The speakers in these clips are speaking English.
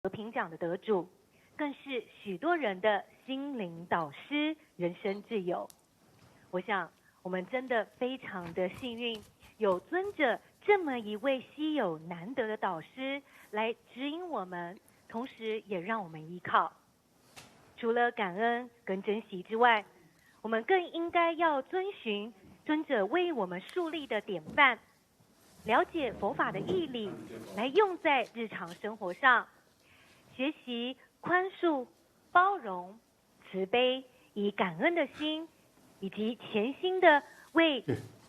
和平奖的得主，更是许多人的心灵导师、人生挚友。我想，我们真的非常的幸运，有尊者这么一位稀有难得的导师来指引我们，同时也让我们依靠。除了感恩跟珍惜之外，我们更应该要遵循尊者为我们树立的典范，了解佛法的义理，来用在日常生活上，学习宽恕、包容、慈悲，以感恩的心，以及潜心的为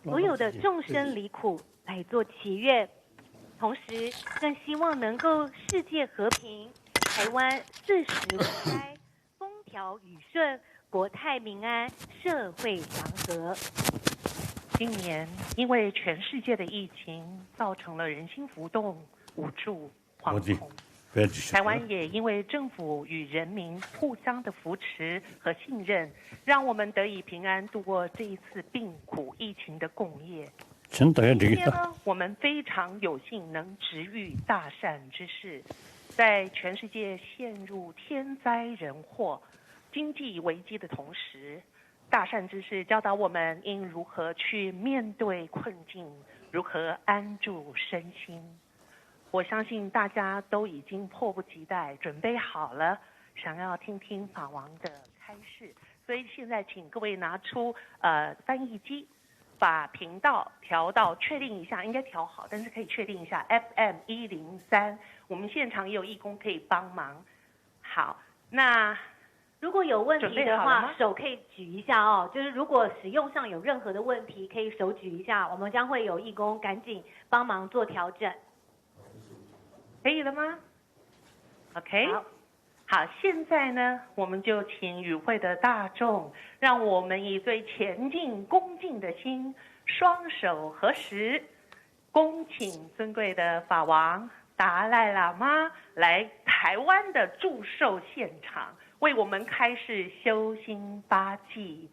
所有的众生离苦来做祈愿，同时更希望能够世界和平，台湾四时无灾，风调雨顺，国泰民安，社会祥和。今年因为全世界的疫情造成了人心浮动、无助、惶恐，台湾也因为政府与人民互相的扶持和信任，让我们得以平安度过这一次病苦疫情的共业。今天呢，我们非常有幸能植育大善之事，在全世界陷入天灾人祸、经济危机的同时，大善之事教导我们应如何去面对困境，如何安住身心。我相信大家都已经迫不及待准备好了，想要听听法王的开示。所以现在请各位拿出翻译机，把频道调到确定一下，应该调好，但是可以确定一下 FM103。我们现场也有义工可以帮忙。好，那如果有问题的话，手可以举一下哦。就是如果使用上有任何的问题，可以手举一下，我们将会有义工赶紧帮忙做调整。可以了吗 ？OK， 好，现在呢，我们就请与会的大众，让我们以最虔敬恭敬的心，双手合十，恭请尊贵的法王达赖喇嘛来台湾的祝寿现场，为我们开示修心八纪。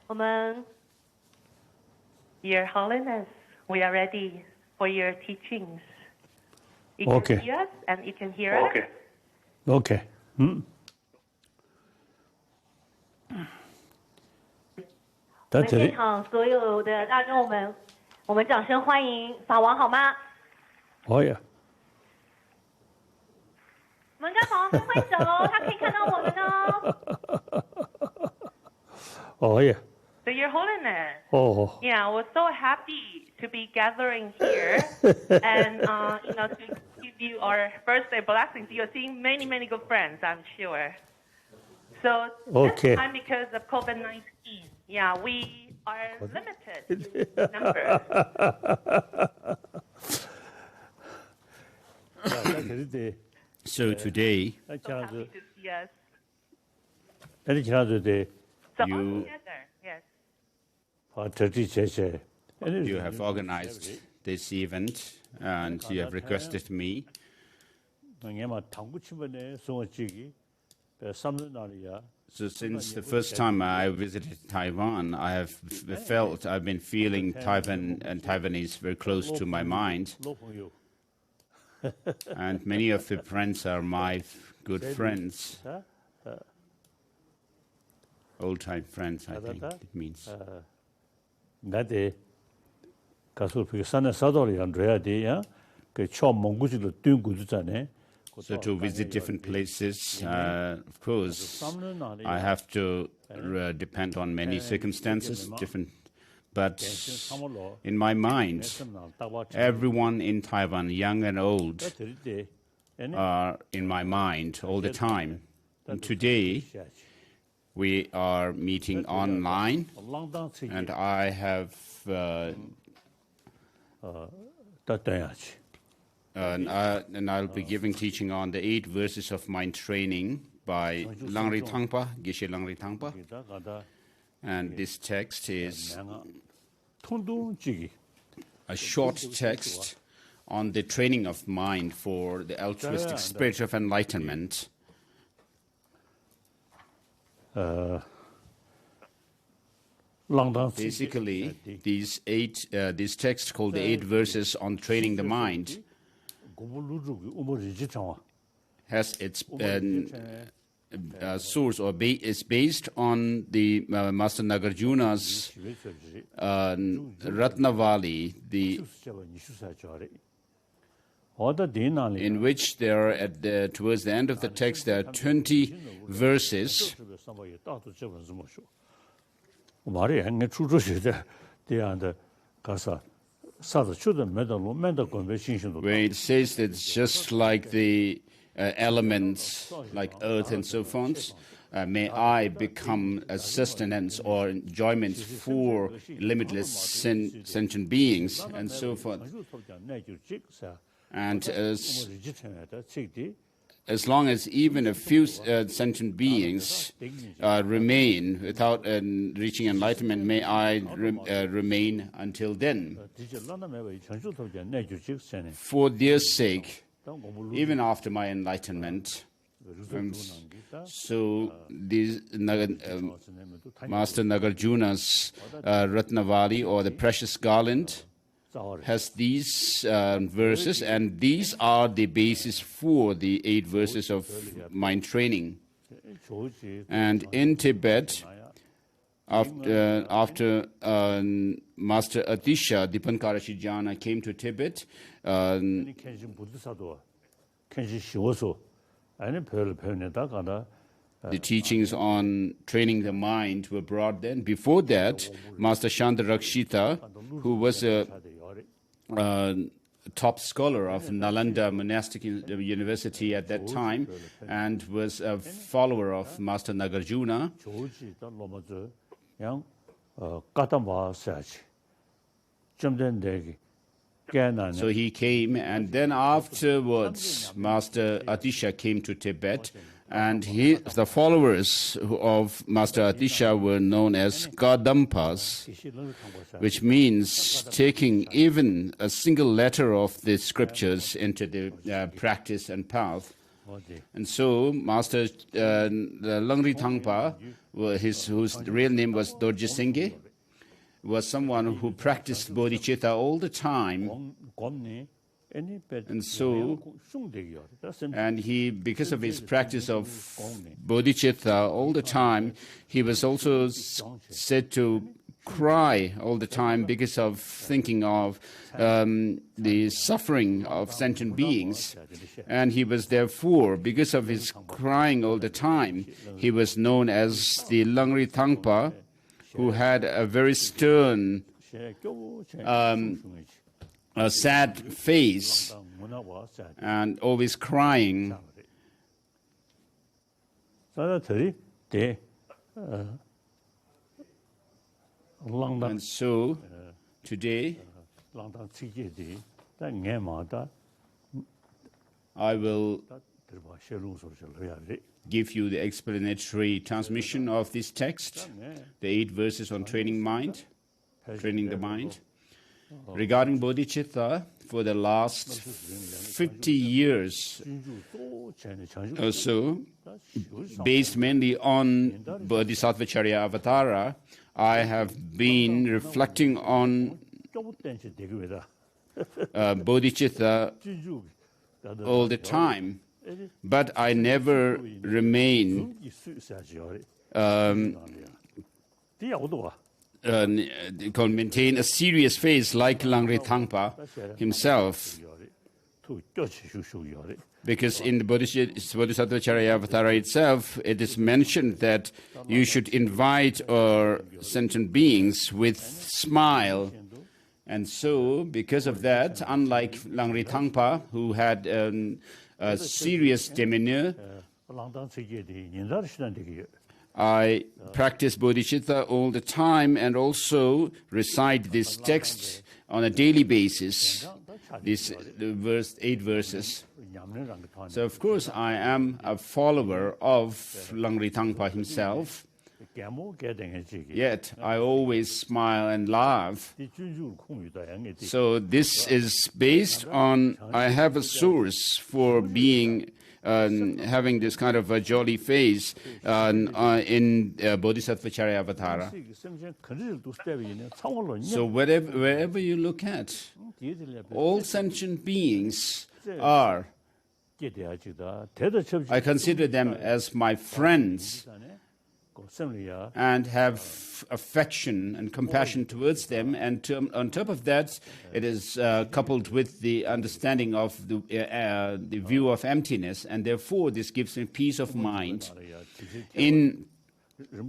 我们 Your Holiness, we are ready for your teachings. You Okay. can see us and you can hear us. Okay. Hmm. 我们现场所有的大众们，我们掌声欢迎法王好吗？哦呀。我们跟法王挥挥手，他可以看到我们哦。哦呀。So Your Holiness. Oh. Yeah, we're so happy to be gathering here and to give you our birthday blessings. You're seeing many, many good friends, I'm sure. So Okay. this time because of COVID-19, yeah, we are limited in number. So today, So happy to see us. So you together, yes. you have organized this event and you have requested me. So since the first time I visited Taiwan, I have felt, I've been feeling Taiwan and Taiwanese very close to my mind. And many of the friends are my good friends. Old-time friends, I think it means. 나한테 가서 그 산에 사도리랑 줘야 돼야 그 처음 몽구지로 뛴 구주잖아요. So to visit different places, of course, I have to depend on many circumstances, different. But in my mind, everyone in Taiwan, young and old, are in my mind all the time. And today, we are meeting online, and I have and I'll be giving teaching on the 8 verses of mind training by Langri Tangpa, Geshe Langri Tangpa. And this text is a short text on the training of mind for the altruistic spirit of enlightenment. Basically, this text called the 8 verses on training the mind has its source or is based on the Master Nagarjuna's Ratnavali, in which there are towards the end of the text there are 20 verses. Where it says that it's just like the elements, like earth and so forth, may I become a sustenance or enjoyment for limitless sentient beings and so forth. And as long as even a few sentient beings remain without reaching enlightenment, may I remain until then. For their sake, even after my enlightenment. So these Master Nagarjuna's Ratnavali, or the precious garland, has these verses, and these are the basis for the 8 verses of mind training. And in Tibet, after Master Atisha Dipankarashijana came to Tibet, the teachings on training the mind were brought then. Before that, Master Shantarakshita, who was a top scholar of Nalanda Monastic University at that time and was a follower of Master Nagarjuna, so he came, and then afterwards Master Atisha came to Tibet, and the followers of Master Atisha were known as Kadampas, which means taking even a single letter of the scriptures into the practice and path. And so Master Langri Thangpa, whose real name was Dorje Singhe, was someone who practiced bodhichitta all the time. And so, he, because of his practice of bodhichitta all the time, he was also said to cry all the time because of thinking of the suffering of sentient beings. And he was therefore, because of his crying all the time, he was known as the Langri Thangpa, who had a very stern, a sad face and always crying. And so today I will give you the explanatory transmission of this text, the 8 verses on training the mind. Regarding bodhicitta, for the last 50 years or so, based mainly on Bodhisattvacharya Avatara, I have been reflecting on bodhicitta all the time, but I never remain maintain a serious face like Langri Thangpa himself. Because in the Bodhisattvacharya Avatara itself, it is mentioned that you should invite sentient beings with smile. And so, because of that, unlike Langri Thangpa, who had a serious demeanor, I practice bodhicitta all the time and also recite this text on a daily basis, these 8 verses. So, of course, I am a follower of Langri Thangpa himself, yet I always smile and laugh. So this is based on, I have a source for being having this kind of a jolly face in Bodhisattvacharya Avatara. So wherever you look at, all sentient beings are, I consider them as my friends and have affection and compassion towards them. And on top of that, it is coupled with the understanding of the view of emptiness, and therefore this gives me peace of mind. In the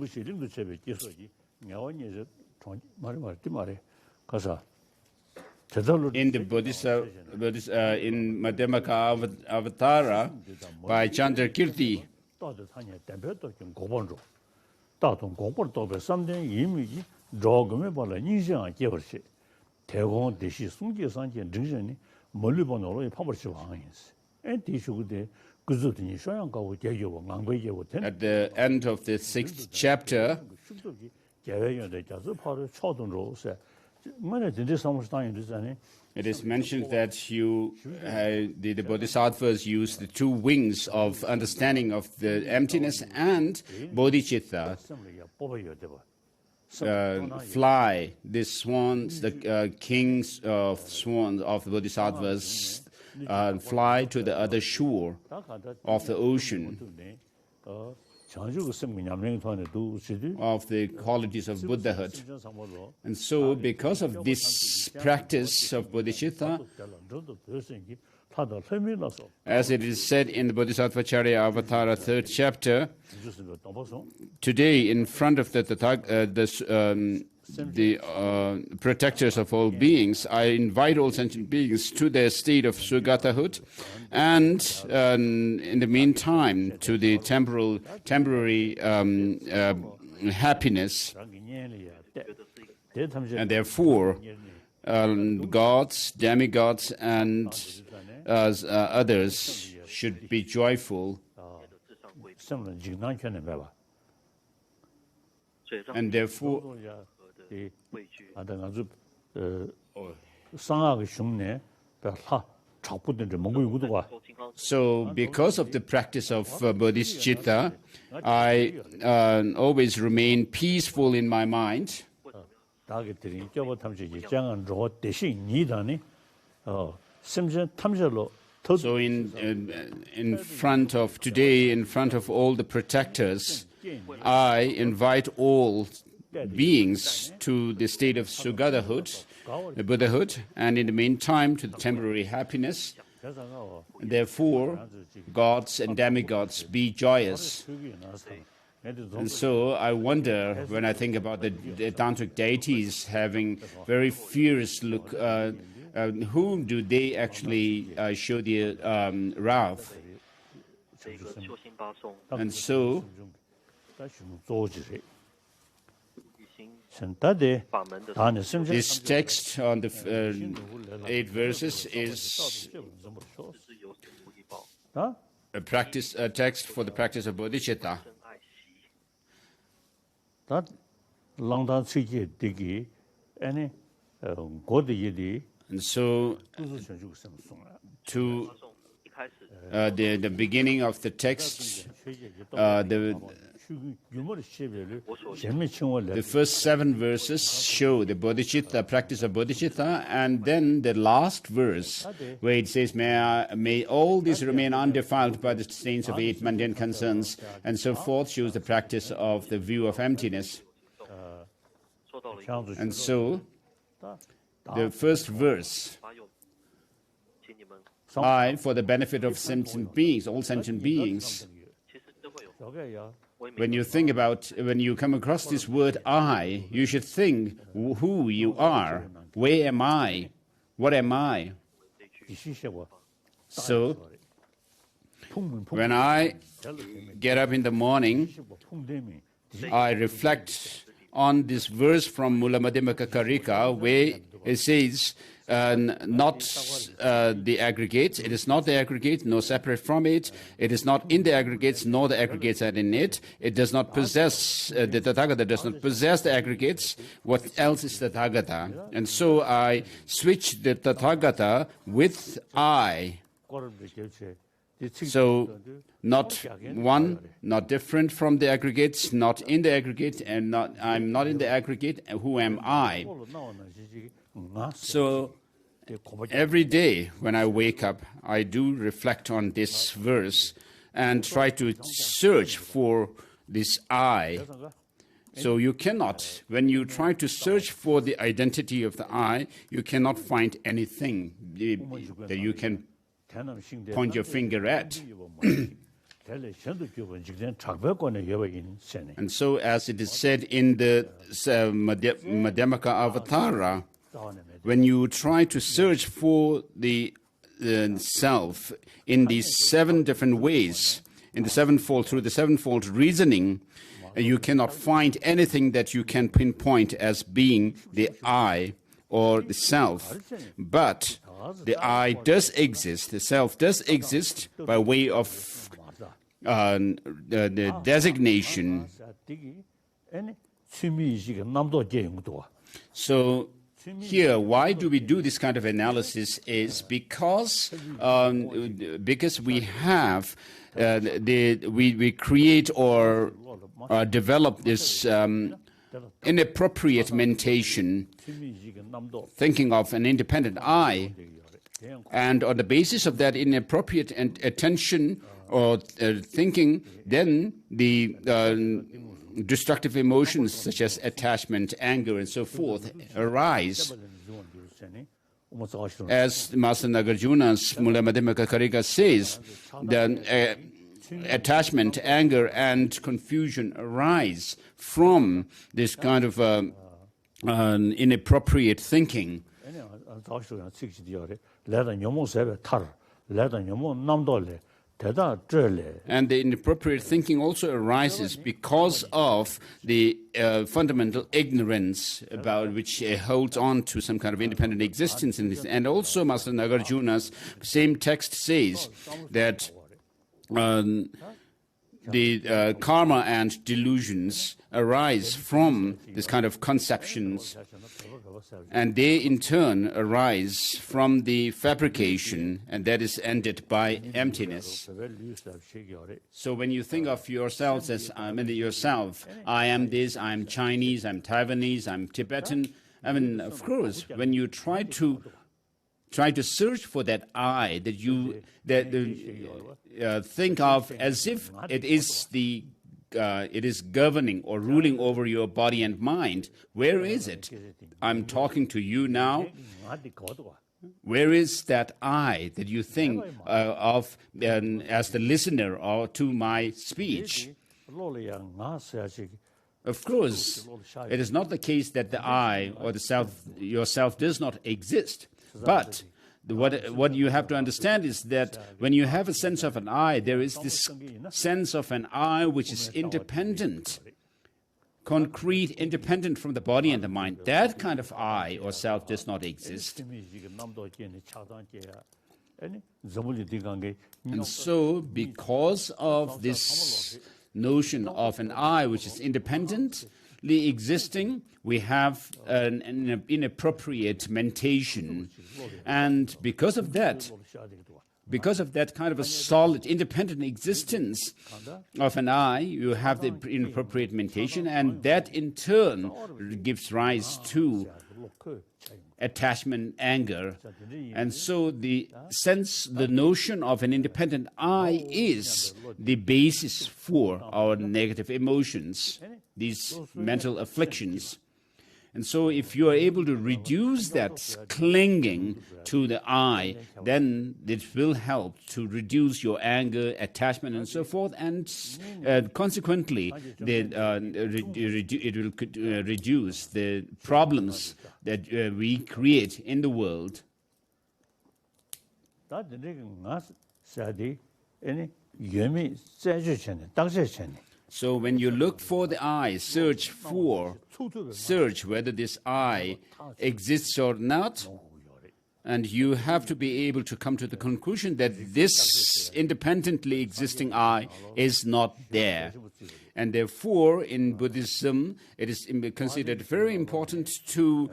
Bodhisattva, in Madhyamaka Avatara by Chandrakirti, at the end of the 6th chapter, it is mentioned that the bodhisattvas use the two wings of understanding of the emptiness and bodhichitta. Fly, the swans, the kings of swans of the bodhisattvas, fly to the other shore of the ocean of the qualities of Buddhahood. And so, because of this practice of bodhicitta, as it is said in the Bodhisattva Charya Avatara 3rd chapter, today in front of the protectors of all beings, I invite all sentient beings to their state of Sugatahood, and in the meantime to the temporary happiness. And therefore, gods, demigods, and others should be joyful. And therefore, so because of the practice of bodhicitta, I always remain peaceful in my mind. So in front of today, in front of all the protectors, I invite all beings to the state of Sugatahood, the Buddhahood, and in the meantime to the temporary happiness. Therefore, gods and demigods, be joyous. And so I wonder, when I think about the tantric deities having very fierce look, whom do they actually show their wrath? And so this text on the 8 verses is a text for the practice of bodhicitta. And so, to the beginning of the text, the first 7 verses show the bodhicitta, practice of bodhicitta, and then the last verse where it says, may all these remain undefiled by the stains of 8 mundane concerns, and so forth, shows the practice of the view of emptiness. And so, the first verse, I, for the benefit of sentient beings, all sentient beings, when you come across this word I, you should think who you are, where am I, what am I? So, when I get up in the morning, I reflect on this verse from Mula Madhyamaka Karika, where it says, not the aggregates, it is not the aggregate, nor separate from it, it is not in the aggregates, nor the aggregates are in it, it does not possess, the Tathagata does not possess the aggregates, what else is the Tathagata? And so I switch the Tathagata with I. So, not one, not different from the aggregates, not in the aggregate, and I'm not in the aggregate, who am I? So, every day when I wake up, I do reflect on this verse and try to search for this I. So you cannot, when you try to search for the identity of the I, you cannot find anything that you can point your finger at. And so, as it is said in the Madhyamaka Avatara, when you try to search for the self in these 7 different ways, in the through the sevenfold reasoning, you cannot find anything that you can pinpoint as being the I or the self. But the I does exist, the self does exist by way of the designation. So here, why do we do this kind of analysis is because we have we create or develop this inappropriate mentation, thinking of an independent I, and on the basis of that inappropriate attention or thinking, then the destructive emotions such as attachment, anger, and so forth arise. As Master Nagarjuna's Mula Madhyamaka Karika says, the attachment, anger, and confusion arise from this kind of inappropriate thinking. And the inappropriate thinking also arises because of the fundamental ignorance about which holds on to some kind of independent existence in this. And also Master Nagarjuna's same text says that the karma and delusions arise from this kind of conceptions, and they in turn arise from the fabrication, and that is ended by emptiness. So when you think of yourselves as yourself, I am this, I am Chinese, I'm Taiwanese, I'm Tibetan. I mean, of course, when you try to search for that I that you think of as if it is governing or ruling over your body and mind. Where is it? I'm talking to you now. Where is that I that you think of as the listener or to my speech? Of course, it is not the case that the I or the self, yourself, does not exist. But what you have to understand is that when you have a sense of an I, there is this sense of an I which is independent, concrete, independent from the body and the mind. That kind of I or self does not exist. And so, because of this notion of an I which is independently existing, we have an inappropriate mentation. And because of that kind of a solid, independent existence of an I, you have the inappropriate mentation, and that in turn gives rise to attachment, anger. And so the notion of an independent I is the basis for our negative emotions, these mental afflictions. And so if you are able to reduce that clinging to the I, then it will help to reduce your anger, attachment, and so forth, and consequently, it will reduce the problems that we create in the world. So when you look for the I, search whether this I exists or not, and you have to be able to come to the conclusion that this independently existing I is not there. And therefore, in Buddhism, it is considered very important to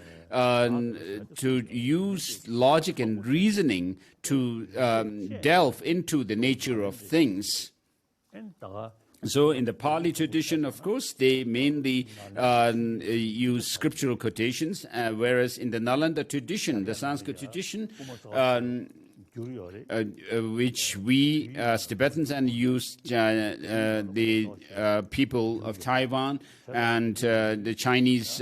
use logic and reasoning to delve into the nature of things. So in the Pali tradition, of course, they mainly use scriptural quotations, whereas in the Nalanda tradition, the Sanskrit tradition, which we as Tibetans and use the people of Taiwan and the Chinese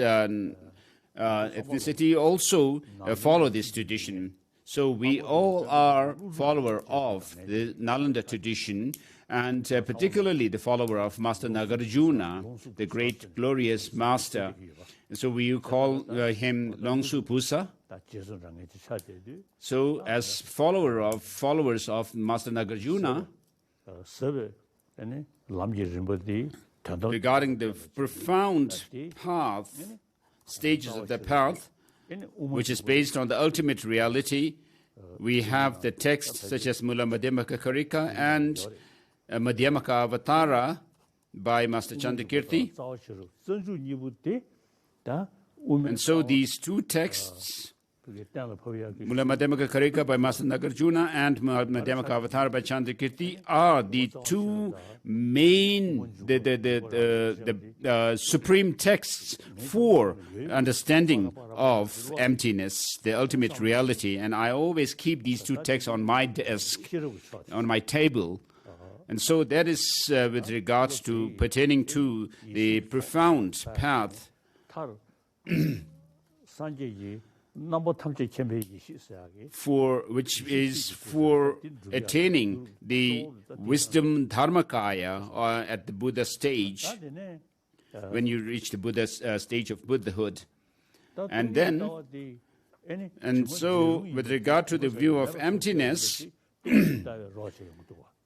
ethnicity also follow this tradition. So we all are follower of the Nalanda tradition, and particularly the follower of Master Nagarjuna, the great glorious master. And so we call him Longsu Pusa. So as followers of Master Nagarjuna, regarding the profound path, stages of the path, which is based on the ultimate reality, we have the texts such as Mula Madhyamaka Karika and Madhyamaka Avatara by Master Chandrakirti. And so these two texts, Mula Madhyamaka Karika by Master Nagarjuna and Madhyamaka Avatara by Chandrakirti, are the two main, the supreme texts for understanding of emptiness, the ultimate reality. And I always keep these two texts on my desk, on my table. And so that is with regards to pertaining to the profound path which is for attaining the wisdom dharmakaya at the Buddha stage, when you reach the Buddha stage of Buddhahood. And then, and so with regard to the view of emptiness,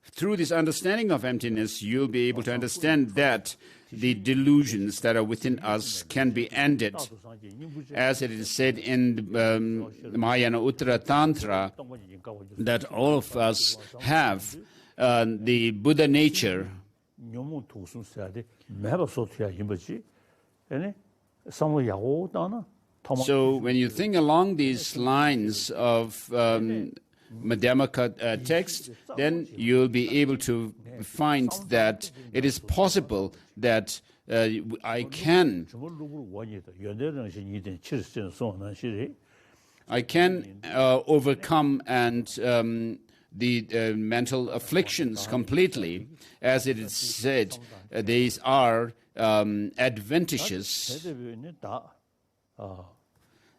through this understanding of emptiness, you'll be able to understand that the delusions that are within us can be ended. As it is said in the Mahayana Uttara Tantra, that all of us have the Buddha nature. So when you think along these lines of Madhyamaka text, then you'll be able to find that it is possible that I can overcome and the mental afflictions completely. As it is said, these are adventitious.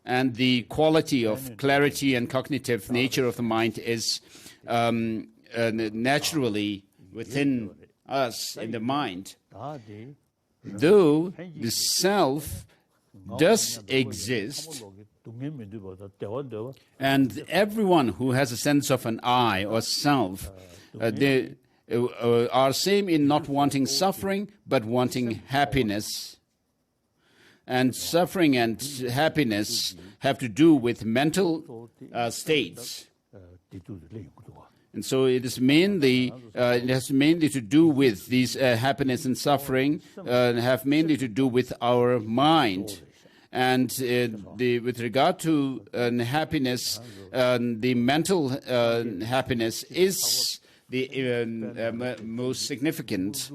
And the quality of clarity and cognitive nature of the mind is naturally within us in the mind. Though the self does exist, and everyone who has a sense of an I or self, they are same in not wanting suffering, but wanting happiness. And suffering and happiness have to do with mental states. And so it is mainly, it has mainly to do with these happiness and suffering, have mainly to do with our mind. And with regard to happiness, the mental happiness is the most significant.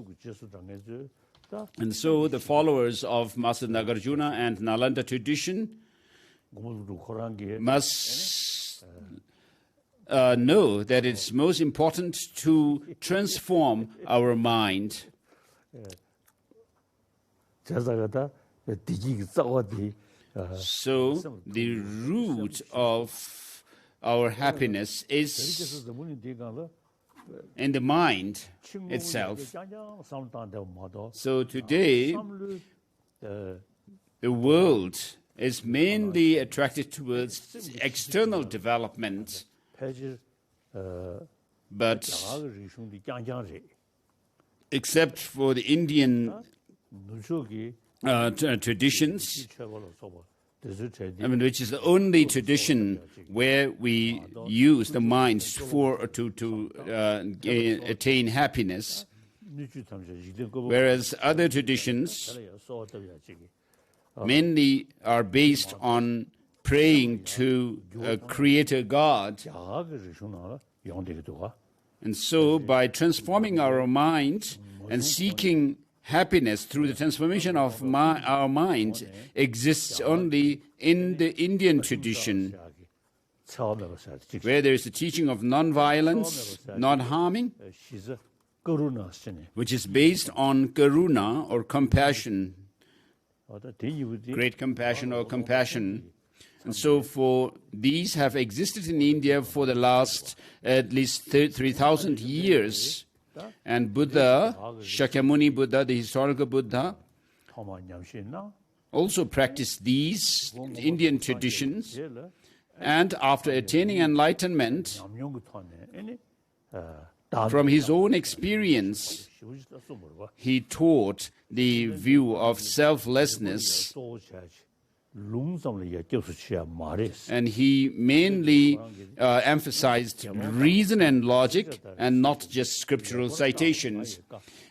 And so the followers of Master Nagarjuna and Nalanda tradition must know that it's most important to transform our mind. So the root of our happiness is in the mind itself. So today, the world is mainly attracted towards external development, but except for the Indian traditions, which is the only tradition where we use the mind to attain happiness, whereas other traditions mainly are based on praying to a creator God. And so by transforming our mind And seeking happiness through the transformation of our mind exists only in the Indian tradition, where there is a teaching of non-violence, not harming, which is based on karuna or compassion, great compassion or compassion. And so for these have existed in India for the last at least 3,000 years. And Buddha, Shakyamuni Buddha, the historical Buddha, also practiced these Indian traditions. And after attaining enlightenment, from his own experience, he taught the view of selflessness. And he mainly emphasized reason and logic and not just scriptural citations.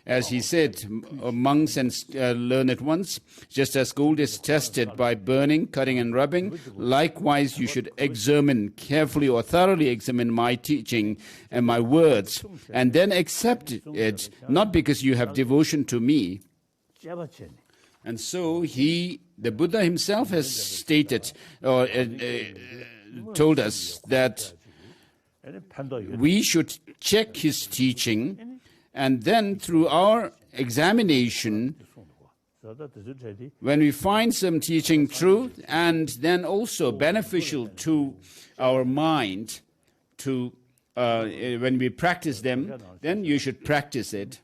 As he said, monks and learned ones, just as gold is tested by burning, cutting and rubbing, likewise you should examine carefully or thoroughly examine my teaching and my words, and then accept it, not because you have devotion to me. And so the Buddha himself has stated or told us that we should check his teaching, and then through our examination, when we find some teaching true and then also beneficial to our mind, when we practice them, then you should practice it.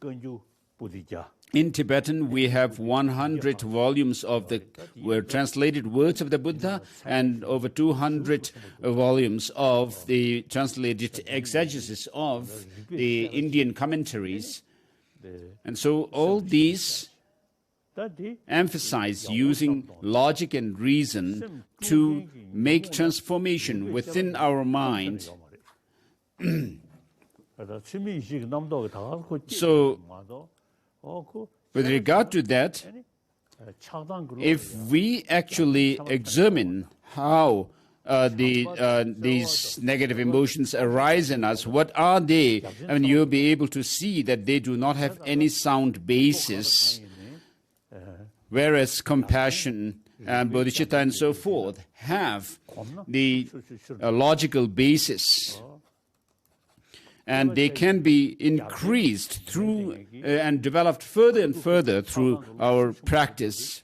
In Tibetan, we have 100 volumes of the translated words of the Buddha and over 200 volumes of the translated exegesis of the Indian commentaries. And so all these emphasize using logic and reason to make transformation within our mind. So, with regard to that, if we actually examine how these negative emotions arise in us, what are they? I mean, you'll be able to see that they do not have any sound basis, whereas compassion and bodhichitta and so forth have the logical basis. And they can be increased through and developed further and further through our practice.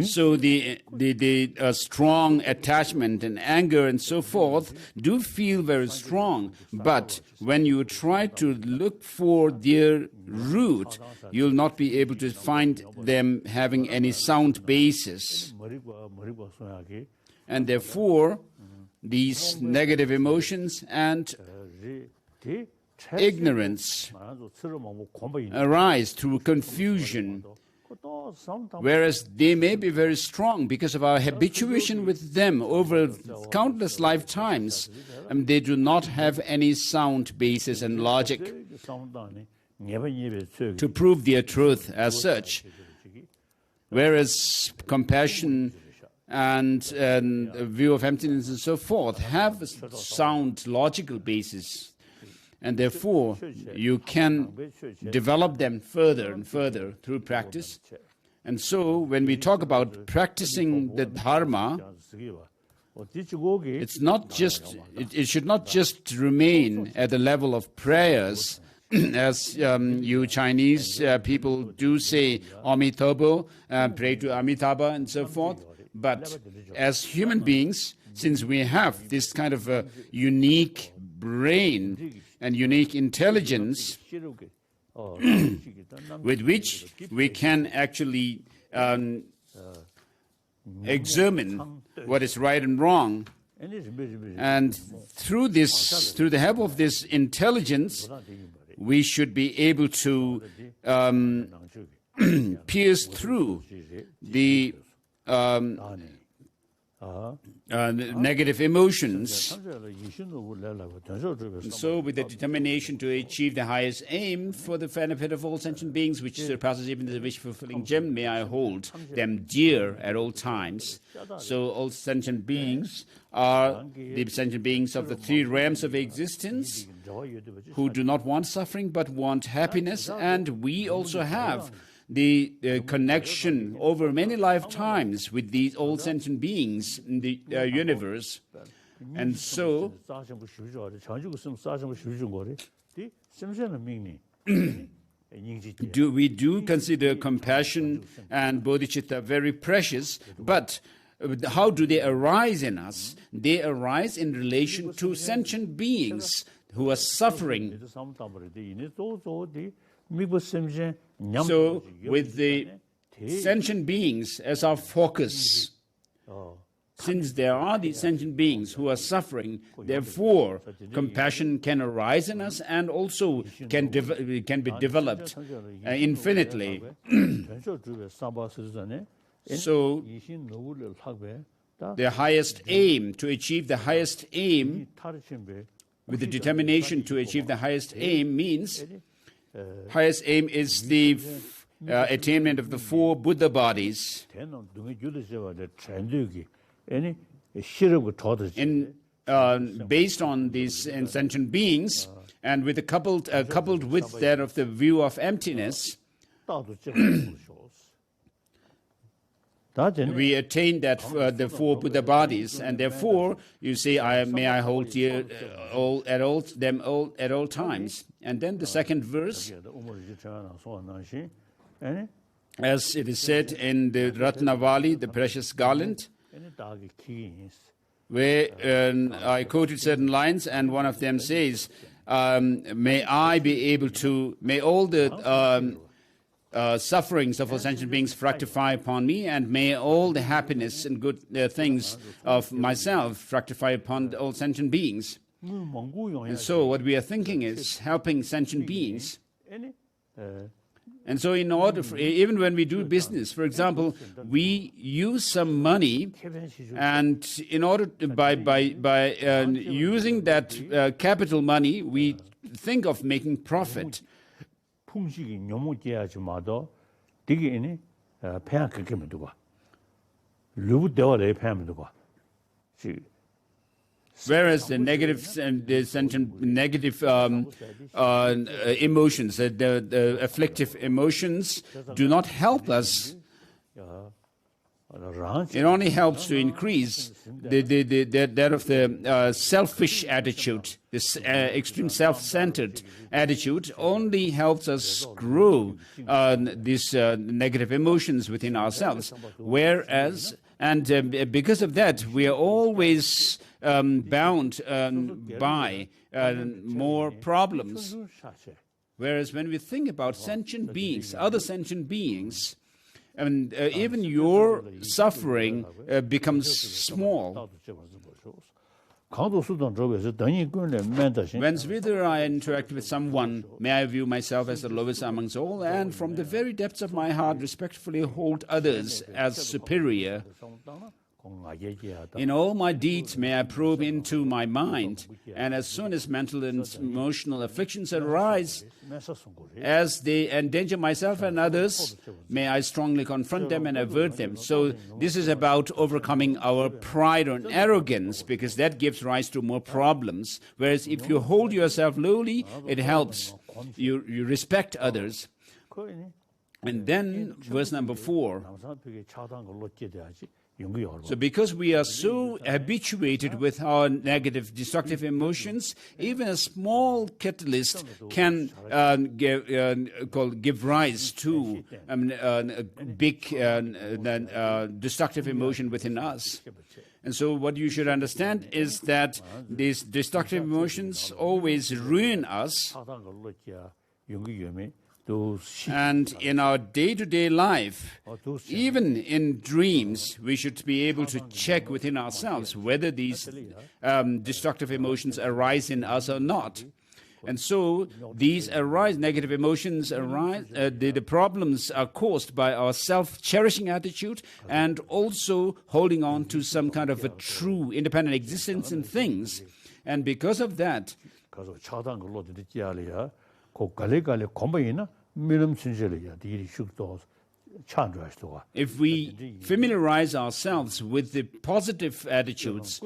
So the strong attachment and anger and so forth do feel very strong. But when you try to look for their root, you'll not be able to find them having any sound basis. And therefore, these negative emotions and ignorance arise through confusion, whereas they may be very strong because of our habituation with them over countless lifetimes, and they do not have any sound basis and logic to prove their truth as such, whereas compassion and a view of emptiness and so forth have a sound logical basis, and therefore you can develop them further and further through practice. And so when we talk about practicing the Dharma, it's not just, it should not just remain at the level of prayers, as you Chinese people do say, Amitabha, pray to Amitabha and so forth. But as human beings, since we have this kind of a unique brain and unique intelligence with which we can actually examine what is right and wrong, and through the help of this intelligence, we should be able to pierce through the negative emotions. And so with the determination to achieve the highest aim for the benefit of all sentient beings, which surpasses even the wish-fulfilling gem, may I hold them dear at all times. So all sentient beings are the sentient beings of the three realms of existence, who do not want suffering but want happiness, and we also have the connection over many lifetimes with these all sentient beings in the universe. And so we do consider compassion and bodhichitta very precious, but how do they arise in us? They arise in relation to sentient beings who are suffering. So, with the sentient beings as our focus, since there are these sentient beings who are suffering, therefore compassion can arise in us and also can be developed infinitely. So, the highest aim, to achieve the highest aim, with the determination to achieve the highest aim means, highest aim is the attainment of the 4 Buddha bodies. Based on these sentient beings, and with coupled with that of the view of emptiness, we attain that the 4 Buddha bodies, and therefore you say, "May I hold dear at all times." And then the second verse, as it is said in the Ratnavali, the precious garland, where I quoted certain lines, and one of them says, "May I be able to, may all the sufferings of all sentient beings fructify upon me, and may all the happiness and good things of myself fructify upon all sentient beings." And so what we are thinking is helping sentient beings. And so in order, even when we do business, for example, we use some money, and in order to, by using that capital money, we think of making profit. Whereas the negative and the negative emotions, the afflictive emotions, do not help us. It only helps to increase that of the selfish attitude. This extreme self-centered attitude only helps us grow these negative emotions within ourselves. Whereas, and because of that, we are always bound by more problems. Whereas when we think about sentient beings, other sentient beings, and even your suffering becomes small. Whenever I interact with someone, may I view myself as the lowest amongst all, and from the very depths of my heart respectfully hold others as superior. In all my deeds may I probe into my mind, and as soon as mental and emotional afflictions arise, as they endanger myself and others, may I strongly confront them and avert them. So this is about overcoming our pride or arrogance, because that gives rise to more problems. Whereas if you hold yourself lowly, it helps. You respect others. And then verse number 4. So because we are so habituated with our negative, destructive emotions, even a small catalyst can give rise to a big destructive emotion within us. And so what you should understand is that these destructive emotions always ruin us. And in our day-to-day life, even in dreams, we should be able to check within ourselves whether these destructive emotions arise in us or not. And so these negative emotions arise, the problems are caused by our self-cherishing attitude and also holding on to some kind of a true independent existence in things. And because of that, if we familiarize ourselves with the positive attitudes,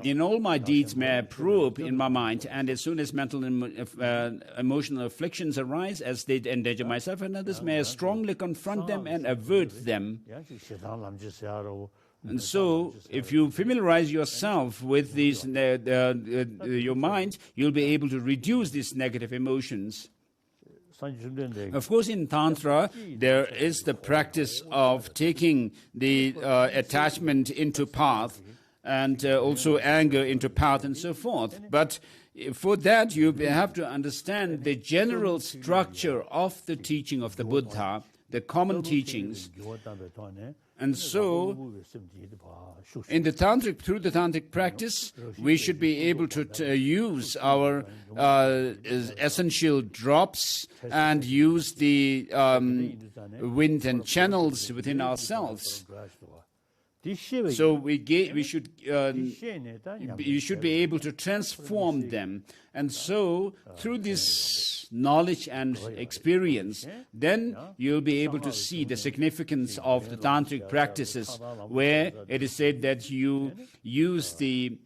in all my deeds may I probe in my mind, and as soon as mental and emotional afflictions arise, as they endanger myself and others, may I strongly confront them and avert them. And so, if you familiarize yourself with these, your mind, you'll be able to reduce these negative emotions. Of course, in Tantra, there is the practice of taking the attachment into path, and also anger into path, and so forth. But for that, you have to understand the general structure of the teaching of the Buddha, the common teachings. And so, in the tantric, through the tantric practice, we should be able to use our essential drops and use the wind and channels within ourselves. So you should be able to transform them. And so, through this knowledge and experience, then you'll be able to see the significance of the tantric practices, where it is said that you use the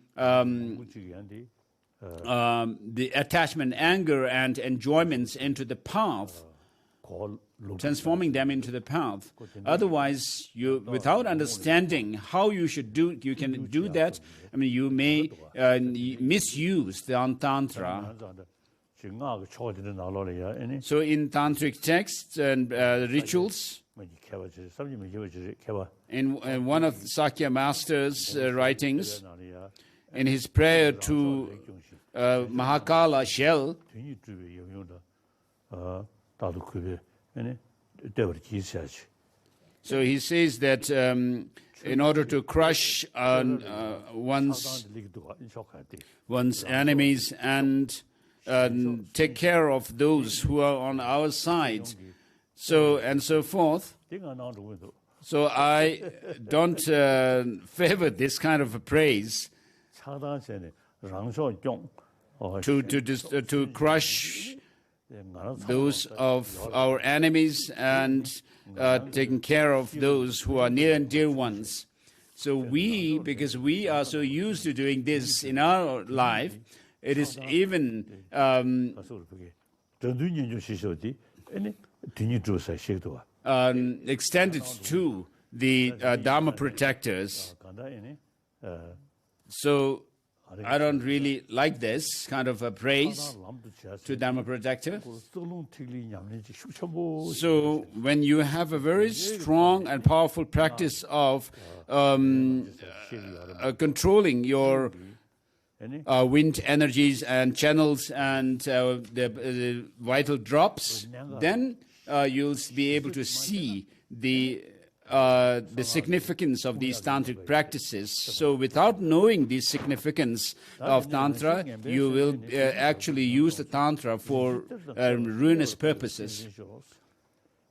attachment, anger, and enjoyments into the path, transforming them into the path. Otherwise, without understanding how you can do that. I mean, you may misuse the Tantra. So, in tantric texts and rituals, in one of Sakya Master's writings, in his prayer to Mahakala shell, so he says that in order to crush one's enemies and take care of those who are on our side, so and so forth. So I don't favor this kind of a praise to crush those of our enemies and taking care of those who are near and dear ones. So because we are so used to doing this in our life, it is even extended to the Dharma protectors. So I don't really like this kind of a praise to Dharma protector. So when you have a very strong and powerful practice of controlling your wind energies and channels and the vital drops, then you'll be able to see the significance of these tantric practices. So without knowing the significance of Tantra, you will actually use the Tantra for ruinous purposes.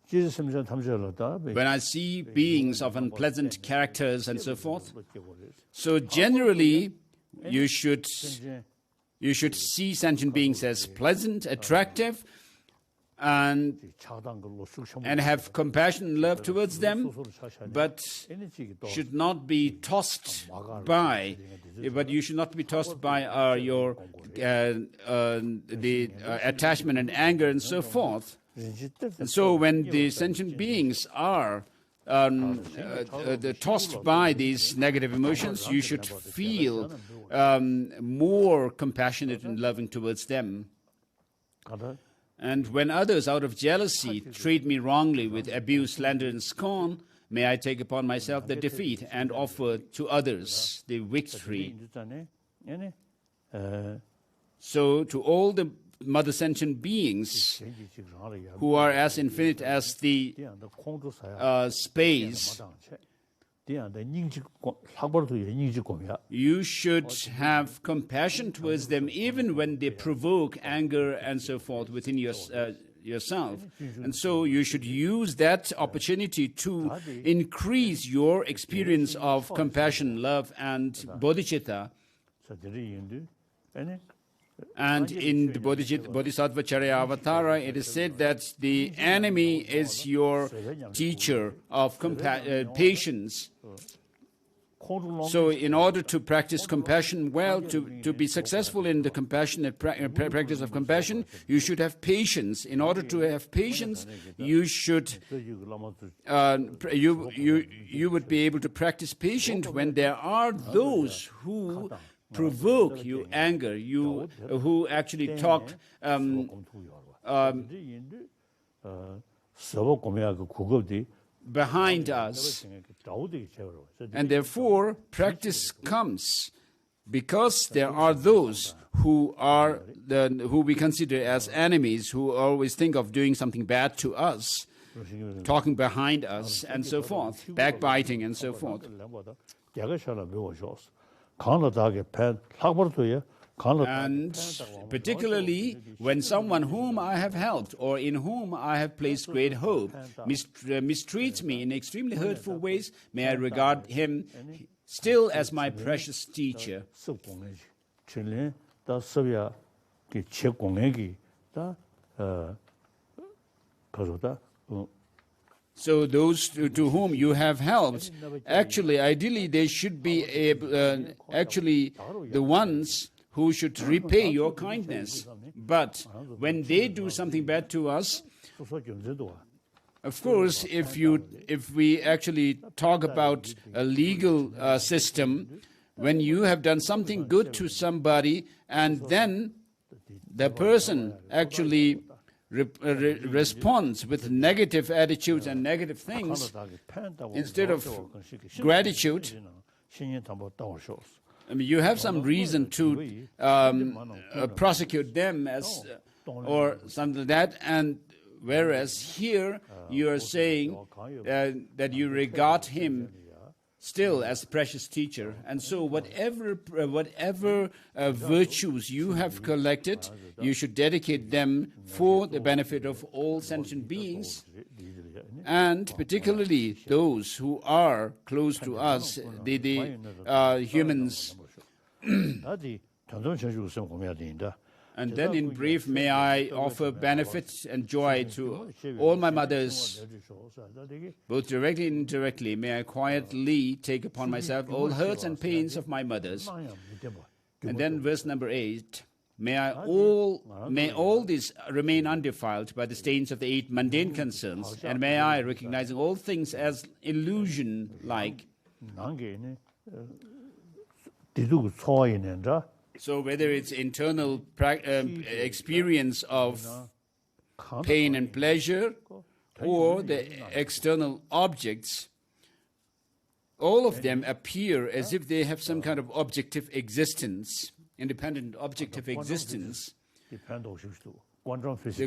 When I see beings of unpleasant characters and so forth, so generally you should see sentient beings as pleasant, attractive, and have compassion and love towards them, but should not be tossed by. But you should not be tossed by the attachment and anger and so forth. And so, when the sentient beings are tossed by these negative emotions, you should feel more compassionate and loving towards them. And when others, out of jealousy, treat me wrongly with abuse, slander, and scorn, may I take upon myself the defeat and offer to others the victory. So, to all the mother sentient beings who are as infinite as the space, you should have compassion towards them even when they provoke anger and so forth within yourself. And so you should use that opportunity to increase your experience of compassion, love, and bodhichitta. And in the Bodhisattva Charyavatara, it is said that the enemy is your teacher of patience. So in order to practice compassion well, to be successful in the compassionate practice of compassion, you should have patience. In order to have patience, you should you would be able to practice patience when there are those who provoke you, anger you, who actually talk behind us. And therefore, practice comes because there are those who we consider as enemies, who always think of doing something bad to us, talking behind us, and so forth, backbiting and so forth. And particularly when someone whom I have helped or in whom I have placed great hope mistreats me in extremely hurtful ways, may I regard him still as my precious teacher. So those to whom you have helped, actually, ideally, they should be actually the ones who should repay your kindness. But when they do something bad to us, of course, if we actually talk about a legal system, when you have done something good to somebody and then the person actually responds with negative attitudes and negative things, instead of gratitude, I mean, you have some reason to prosecute them as or something like that, and whereas here you are saying that you regard him still as a precious teacher, and so whatever virtues you have collected, you should dedicate them for the benefit of all sentient beings, and particularly those who are close to us, the humans. And then in brief, may I offer benefit and joy to all my mothers, both directly and indirectly. May I quietly take upon myself all hurts and pains of my mothers. And then verse number 8, may all these remain undefiled by the stains of the 8 mundane concerns, and may I, recognizing all things as illusion-like. So whether it's internal experience of pain and pleasure or the external objects, all of them appear as if they have some kind of objective existence, independent objective existence. The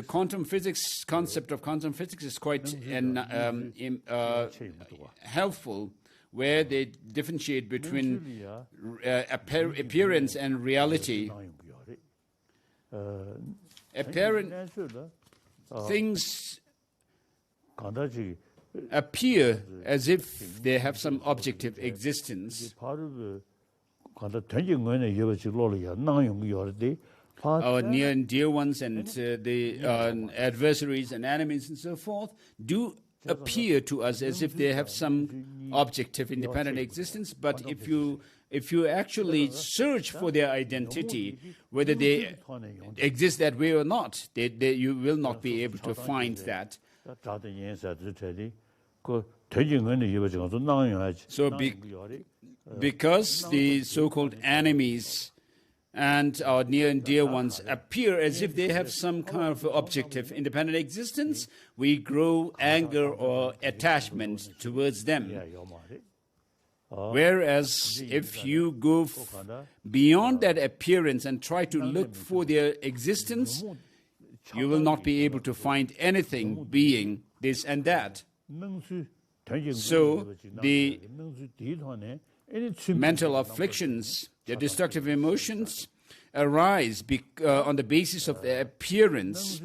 quantum physics concept of quantum physics is quite helpful, where they differentiate between appearance and reality. Apparent things appear as if they have some objective existence. Our near and dear ones and the adversaries and enemies and so forth do appear to us as if they have some objective independent existence, but if you actually search for their identity, whether they exist that way or not, you will not be able to find that. So because the so-called enemies and our near and dear ones appear as if they have some kind of objective independent existence, we grow anger or attachment towards them. Whereas if you go beyond that appearance and try to look for their existence, you will not be able to find anything being this and that. So the mental afflictions, the destructive emotions, arise on the basis of their appearance.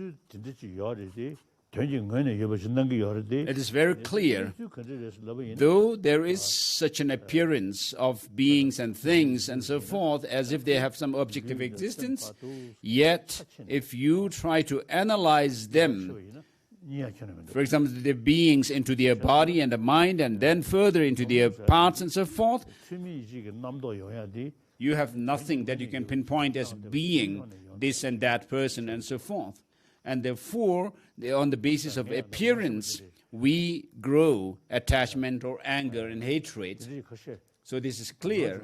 It is very clear, though there is such an appearance of beings and things and so forth as if they have some objective existence, yet if you try to analyze them, for example, the beings into their body and the mind, and then further into their parts and so forth, you have nothing that you can pinpoint as being this and that person and so forth. And therefore, on the basis of appearance, we grow attachment or anger and hatred. So this is clear.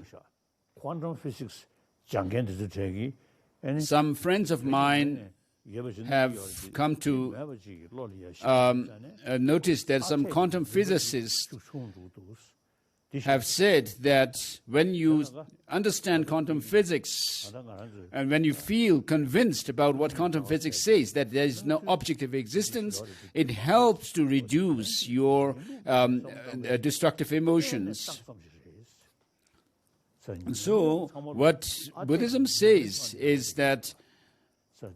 Some friends of mine have come to notice that some quantum physicists have said that when you understand quantum physics and when you feel convinced about what quantum physics says, that there is no objective existence, it helps to reduce your destructive emotions. And so what Buddhism says is that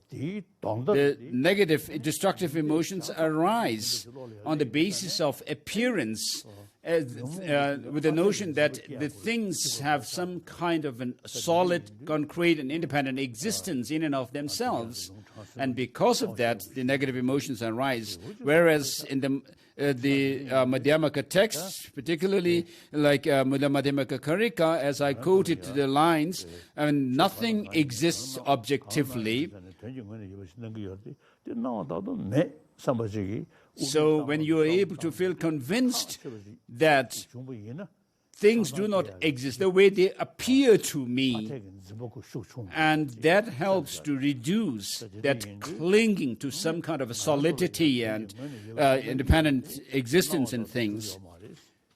the negative, destructive emotions arise on the basis of appearance, with the notion that the things have some kind of a solid, concrete, and independent existence in and of themselves. And because of that, the negative emotions arise. Whereas in the Madhyamaka texts, particularly like Mula Madhyamaka Karika, as I quoted the lines, nothing exists objectively. So when you are able to feel convinced that things do not exist the way they appear to me, and that helps to reduce that clinging to some kind of a solidity and independent existence in things.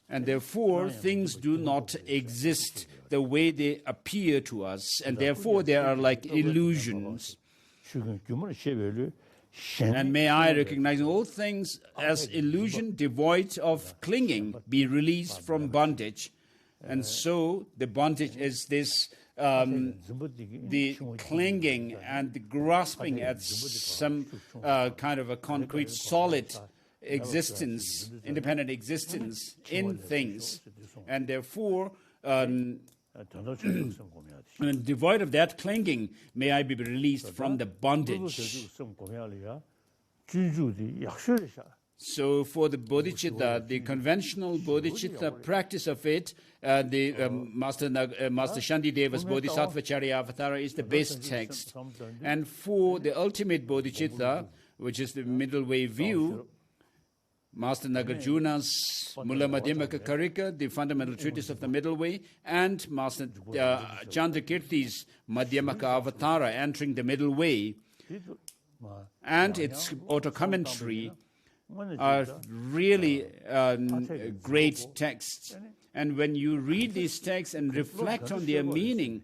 And therefore, things do not exist the way they appear to us, and therefore they are like illusions. And may I, recognizing all things as illusion, devoid of clinging, be released from bondage. And so the bondage is this, the clinging and the grasping at some kind of a concrete, solid existence, independent existence in things. And therefore, and devoid of that clinging, may I be released from the bondage. So for the bodhicitta, the conventional bodhicitta practice of it, Master Shantideva's Bodhisattva Charya Avatara is the best text. And for the ultimate bodhicitta, which is the middle way view, Master Nagarjuna's Mula Madhyamaka Karika, the fundamental treatise of the middle way, and Master Chandrakirti's Madhyamaka Avatara, entering the middle way, and its auto-commentary are really great texts. And when you read these texts and reflect on their meaning,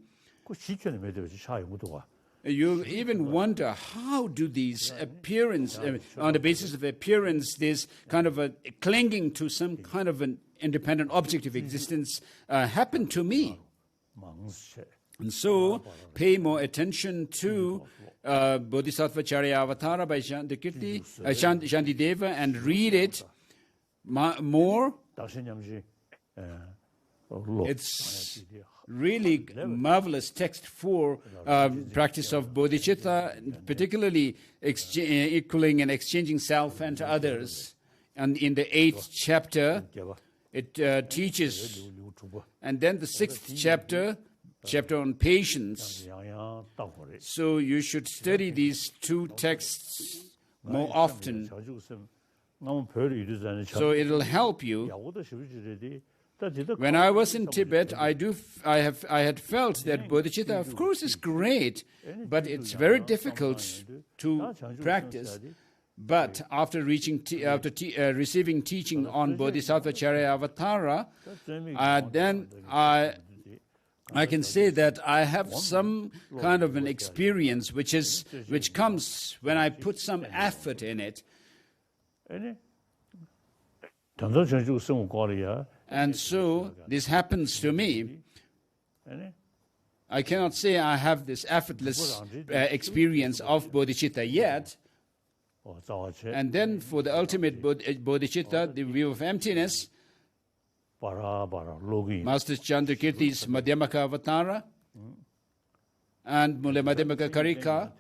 you even wonder, how do these appearance, on the basis of appearance, this kind of a clinging to some kind of an independent objective existence happen to me? And so, pay more attention to Bodhisattva Charya Avatara by Shantideva and read it more. It's really marvelous text for practice of bodhicitta, particularly equaling and exchanging self and others. And in the 8th chapter, it teaches. And then the 6th chapter on patience. So you should study these two texts more often. So it'll help you. When I was in Tibet, I had felt that bodhicitta, of course, is great, but it's very difficult to practice. But after receiving teaching on Bodhisattva Charya Avatara, then I can say that I have some kind of an experience which comes when I put some effort in it. And so this happens to me. I cannot say I have this effortless experience of bodhicitta yet, And then for the ultimate bodhichitta, the view of emptiness, Master Chandrakirti's Madhyamaka Avatara and Mule Madhyamaka Karika.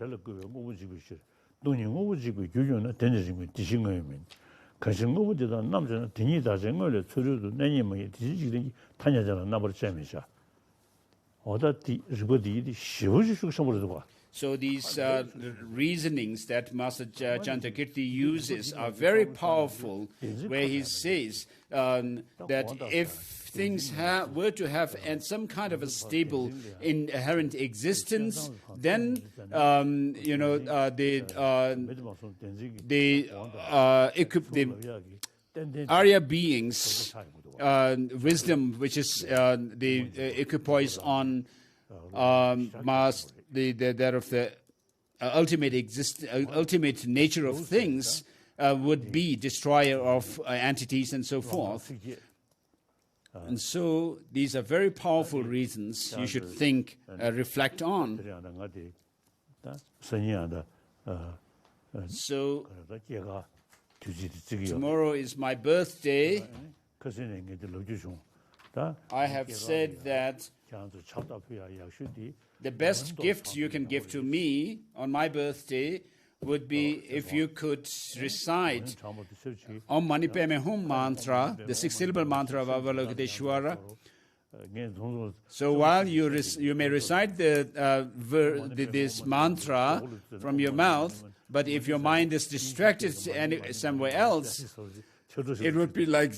So these reasonings that Master Chandrakirti uses are very powerful, where he says that if things were to have some kind of a stable inherent existence, then the Arya beings, wisdom, which is the equipoise on that of the ultimate nature of things, would be destroyer of entities and so forth. And so these are very powerful reasons you should think, reflect on. So tomorrow is my birthday. I have said that the best gift you can give to me on my birthday would be if you could recite Om Mani Padme Hum mantra, the 6-syllable mantra of Avalokiteshvara. So while you may recite this mantra from your mouth, but if your mind is distracted somewhere else, it would be like,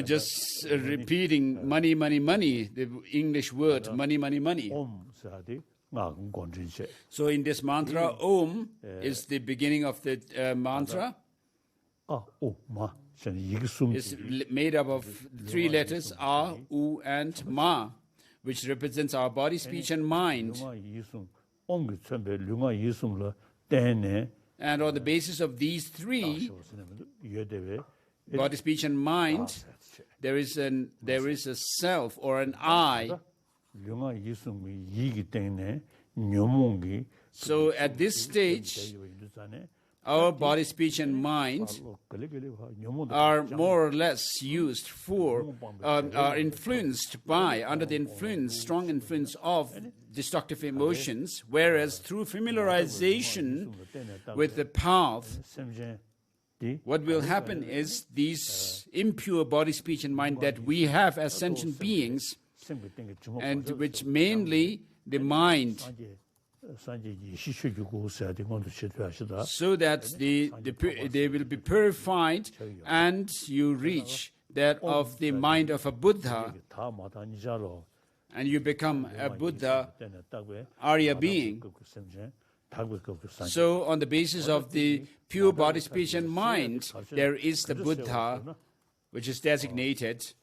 just repeating money, money, money, the English word, money, money, money. So in this mantra, Om is the beginning of the mantra. It's made up of 3 letters, A, U, and Ma, which represents our body, speech, and mind. And on the basis of these 3, body, speech, and mind, there is a self or an I. So at this stage, our body, speech, and mind are more or less used for, are influenced by, under the strong influence of destructive emotions, whereas through familiarization with the path, what will happen is these impure body, speech, and mind that we have as sentient beings, and which mainly the mind, so that they will be purified and you reach that of the mind of a Buddha, and you become a Buddha, Arya being. So on the basis of the pure body, speech, and mind, there is the Buddha, which is designated.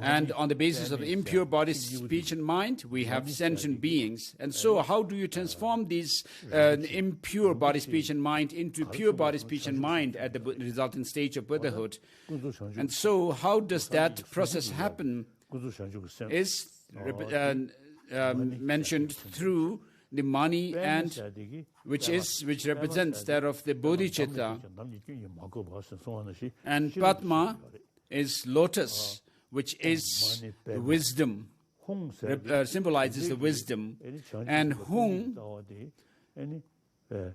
And on the basis of impure body, speech, and mind, we have sentient beings. And so how do you transform these impure body, speech, and mind into pure body, speech, and mind at the resultant stage of Buddhahood? And so how does that process happen is mentioned through the mani, and which represents that of the bodhichitta. And Padma is lotus, which is wisdom, symbolizes the wisdom. And Hung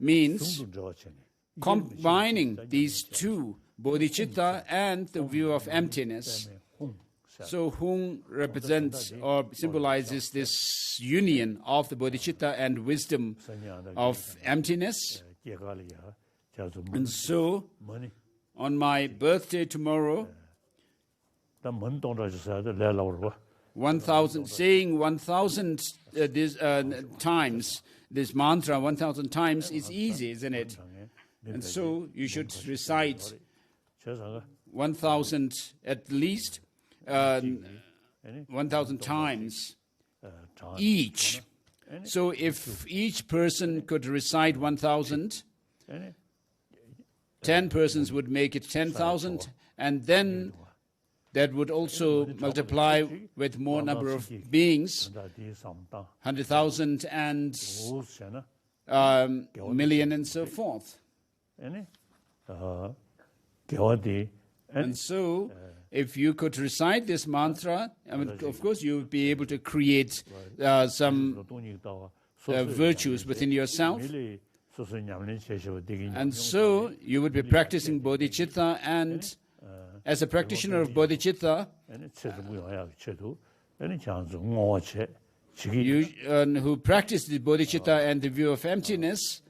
means combining these 2, bodhichitta and the view of emptiness. So Hung represents or symbolizes this union of the bodhichitta and wisdom of emptiness. And so on my birthday tomorrow, 1,000, saying 1,000 times this mantra 1,000 times is easy, isn't it? And so you should recite 1,000 at least, 1,000 times each. So if each person could recite 1,000, 10 persons would make it 10,000, and then that would also multiply with more number of beings, 100,000 and million and so forth. And so, if you could recite this mantra, I mean, of course, you would be able to create some virtues within yourself. And so, you would be practicing bodhichitta, and as a practitioner of bodhichitta, you who practice the bodhichitta and the view of emptiness,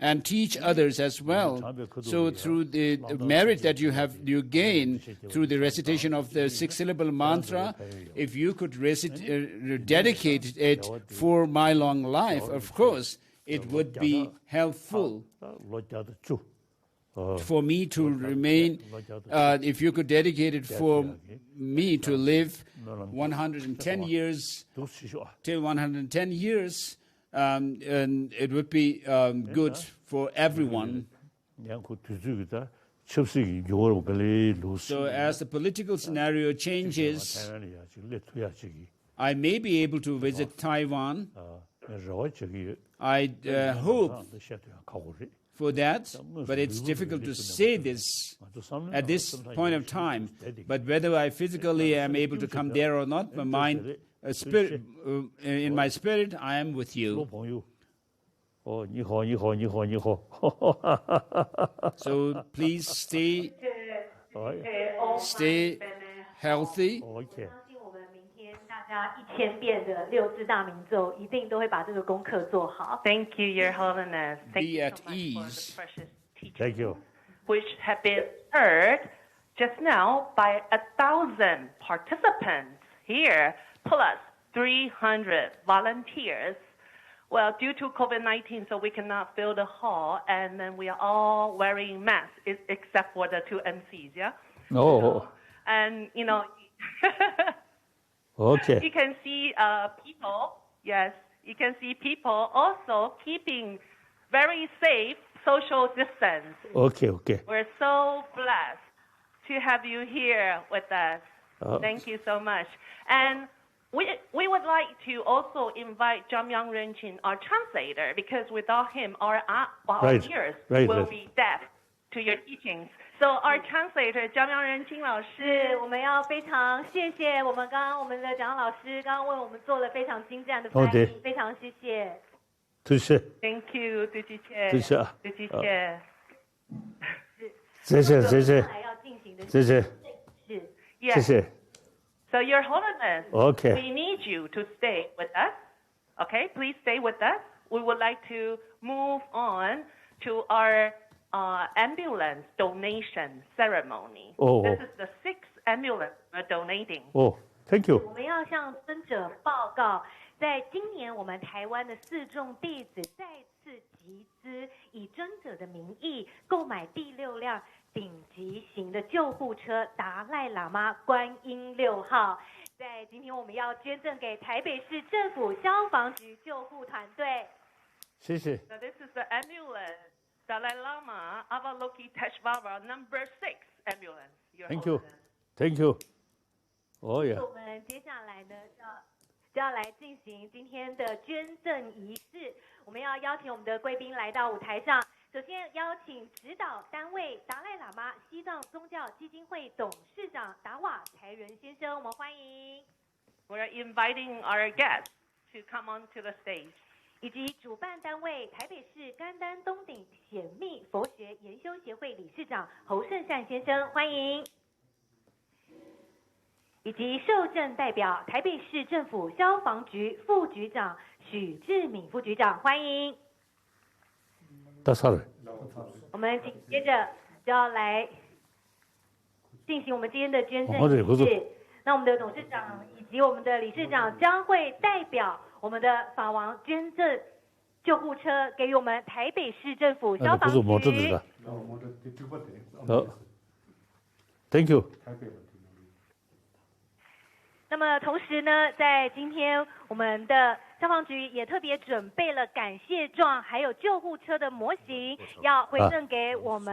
and teach others as well. So through the merit that you gain through the recitation of the 6-syllable mantra, if you could dedicate it for my long life, of course, it would be helpful for me to remain, if you could dedicate it for me to live 110 years, till 110 years, and it would be good for everyone. So as the political scenario changes, I may be able to visit Taiwan. I hope for that, but it's difficult to say this at this point of time. But whether I physically am able to come there or not, my mind, spirit, in my spirit, I am with you. So please stay healthy. 1000遍的6字大明咒，一定都会把这个功课做好。 Thank you, Your Holiness. Thank Be you at so much ease. for the precious teachings, Thank you. which have been heard just now by 1,000 participants here, plus 300 volunteers. Well, due to COVID-19, so we cannot fill the hall, and then we are all wearing masks, except for the 2 MCs, yeah? Oh, And, you know, okay. you can see people, yes, you can see people also keeping very safe social distance. Okay. We're so blessed to have you here with us. Thank you so much. And we would like to also invite Jamyang Renqin, our translator, because without him, our ears will be deaf to your teachings. So our translator, Jamyang Renqin 老师，我们要非常谢谢我们的蒋老师刚刚为我们做了非常精湛的翻译，非常谢谢。Thank you, 对不起。谢谢。还要进行的是。Yes. 谢谢。 So, Your Holiness, Okay. we need you to stay with us. Okay, please stay with us. We would like to move on to our ambulance donation ceremony. This is the 6th ambulance we're donating. Oh, thank you. 我们要向尊者报告，在今年我们台湾的4众弟子再次集资，以尊者的名义购买第6辆顶级型的救护车达赖喇嘛观音6号。在今天我们要捐赠给台北市政府消防局救护团队。谢谢。 So this is the ambulance, Dalai Lama Avalokiteshvara number 6 ambulance. Your Thank you. Holiness. Thank you. Oh yeah. 我们接下来呢就要来进行今天的捐赠仪式。我们要邀请我们的贵宾来到舞台上。首先邀请指导单位达赖喇嘛西藏宗教基金会董事长达瓦才仁先生，我们欢迎。We're inviting our guests to come onto the stage. 以及主办单位台北市甘丹东顶显密佛学研修协会理事长侯胜善先生，欢迎。以及受赠代表台北市政府消防局副局长许志敏副局长，欢迎。到啥了？我们紧接着就要来进行我们今天的捐赠仪式。那我们的董事长以及我们的理事长将会代表我们的法王捐赠救护车给予我们台北市政府消防局。Thank you. 那么同时呢，在今天我们的消防局也特别准备了感谢状，还有救护车的模型，要回赠给我们。